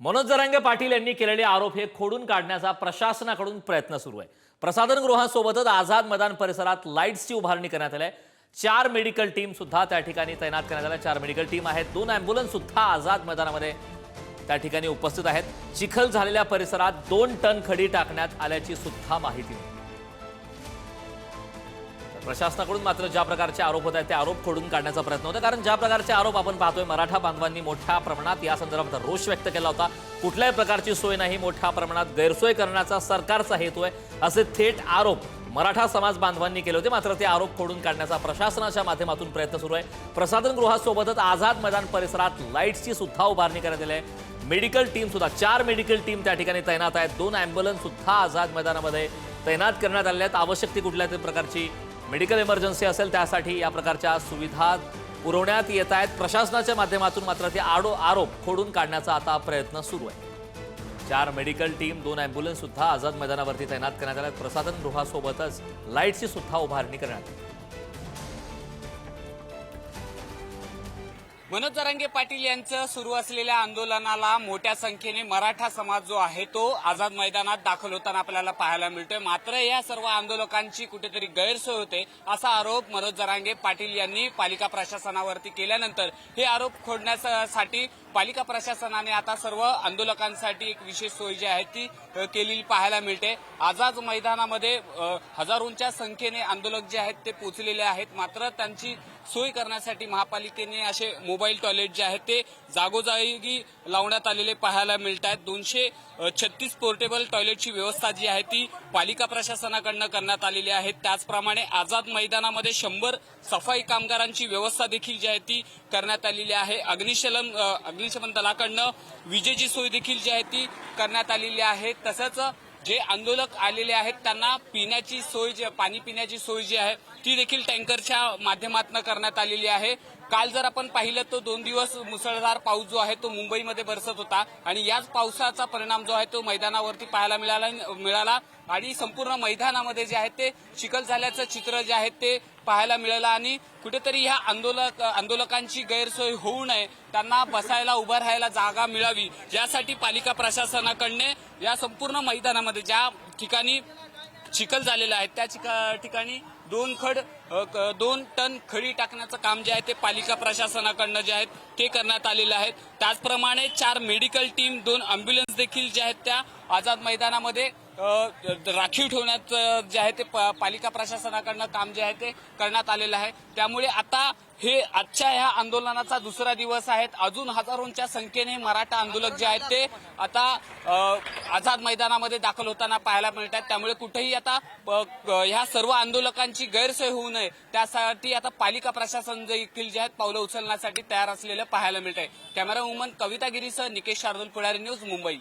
मनोज जरांगे पाटील यांनी केलेले आरोप हे खोडून काढण्याचा प्रशासनाकडून प्रयत्न सुरू आहे। प्रसाधन गृहासोबतच आझाद मैदान परिसरात लाईट्सची उभारणी करण्यात आली आहे। 4 मेडिकल टीम सुद्धा त्या ठिकाणी तैनात करण्यात आल्या। 4 मेडिकल टीम आहेत। 2 ॲम्ब्युलन्स सुद्धा आझाद मैदानामध्ये त्या ठिकाणी उपस्थित आहेत। चिखल झालेल्या परिसरात 2 टन खडी टाकण्यात आल्याची सुद्धा माहिती आहे। प्रशासनाकडून मात्र ज्या प्रकारचे आरोप होत आहेत ते आरोप खोडून काढण्याचा प्रयत्न होता, कारण ज्या प्रकारचे आरोप आपण पाहतोय मराठा बांधवांनी मोठ्या प्रमाणात या संदर्भात रोष व्यक्त केला होता। कुठल्याही प्रकारची सोय नाही, मोठ्या प्रमाणात गैरसोय करण्याचा सरकारचा हेतू आहे, असे थेट आरोप मराठा समाज बांधवांनी केले होते। मात्र ते आरोप खोडून काढण्याचा प्रशासनाच्या माध्यमातून प्रयत्न सुरू आहे। प्रसाधन गृहासोबतच आझाद मैदान परिसरात लाईट्सची सुद्धा उभारणी करण्यात आली आहे। मेडिकल टीम सुद्धा 4 मेडिकल टीम त्या ठिकाणी तैनात आहेत। 2 ॲम्ब्युलन्स सुद्धा आझाद मैदानामध्ये तैनात करण्यात आल्या आहेत। आवश्यक ती कुठल्याही प्रकारची मेडिकल इमर्जन्सी असेल त्यासाठी या प्रकारच्या सुविधा पुरवण्यात येत आहेत। प्रशासनाच्या माध्यमातून मात्र ते आरोप खोडून काढण्याचा आता प्रयत्न सुरू आहे। 4 मेडिकल टीम 2 ॲम्ब्युलन्स सुद्धा आझाद मैदानावरती तैनात करण्यात आल्या आहेत। प्रसाधन गृहासोबतच लाईटची सुद्धा उभारणी करण्यात आली। मनोज जरांगे पाटील यांचं सुरू असलेल्या आंदोलनाला मोठ्या संख्येने मराठा समाज जो आहे तो आझाद मैदानात दाखल होताना आपल्याला पाहायला मिळतोय। मात्र या सर्व आंदोलकांची कुठेतरी गैरसोय होते असा आरोप मनोज जरांगे पाटील यांनी पालिका प्रशासनावरती केल्यानंतर हे आरोप खोडण्यासाठी पालिका प्रशासनाने आता सर्व आंदोलकांसाठी एक विशेष सोय जी आहे ती केलेली पाहायला मिळते। आझाद मैदानामध्ये हजारोंच्या संख्येने आंदोलक जे आहेत ते पोहोचलेले आहेत। मात्र त्यांची सोय करण्यासाठी महापालिकेने असे मोबाईल टॉयलेट जे आहेत ते जागोजागी लावण्यात आलेले पाहायला मिळत आहेत। 236 पोर्टेबल टॉयलेटची व्यवस्था जी आहे ती पालिका प्रशासनाकडून करण्यात आलेली आहे। त्याचप्रमाणे आझाद मैदानामध्ये 100 सफाई कामगारांची व्यवस्था देखील जी आहे ती करण्यात आलेली आहे। अग्निशमन दलाकडून विजेची सोय देखील जी आहे ती करण्यात आलेली आहे। तसंच जे आंदोलक आलेले आहेत त्यांना पिण्याची सोय पाणी पिण्याची सोय जी आहे ती देखील टँकरच्या माध्यमातून करण्यात आलेली आहे। काल जर आपण पाहिलं तर 2 दिवस मुसळधार पाऊस जो आहे तो मुंबईमध्ये बरसत होता आणि याच पावसाचा परिणाम जो आहे तो मैदानावरती पाहायला मिळाला आणि संपूर्ण मैदानामध्ये जे आहे ते चिखल झाल्याचं चित्र जे आहे ते पाहायला मिळालं आणि कुठेतरी ह्या आंदोलकांची गैरसोय होऊ नये, त्यांना बसायला उभं राहायला जागा मिळावी यासाठी पालिका प्रशासनाकडने या संपूर्ण मैदानामध्ये ज्या ठिकाणी चिखल झालेला आहे त्या ठिकाणी 2 टन खडी टाकण्याचं काम जे आहे ते पालिका प्रशासनाकडनं जे आहे ते करण्यात आलेलं आहे। त्याचप्रमाणे 4 मेडिकल टीम 2 ॲम्ब्युलन्स देखील जे आहेत त्या आझाद मैदानामध्ये राखीव ठेवण्यात जे आहे ते पालिका प्रशासनाकडनं काम जे आहे ते करण्यात आलेलं आहे। त्यामुळे आता हे आजच्या ह्या आंदोलनाचा दुसरा दिवस आहे। अजून हजारोंच्या संख्येने मराठा आंदोलक जे आहेत ते आता आझाद मैदानामध्ये दाखल होताना पाहायला मिळत आहेत। त्यामुळे कुठेही आता ह्या सर्व आंदोलकांची गैरसोय होऊ नये त्यासाठी आता पालिका प्रशासन देखील जे आहेत पावलं उचलण्यासाठी तयार असलेलं पाहायला मिळत आहे। कॅमेरा वुमन कविता गिरीसह निकेश शार्दूल, पुढारी न्यूज, मुंबई।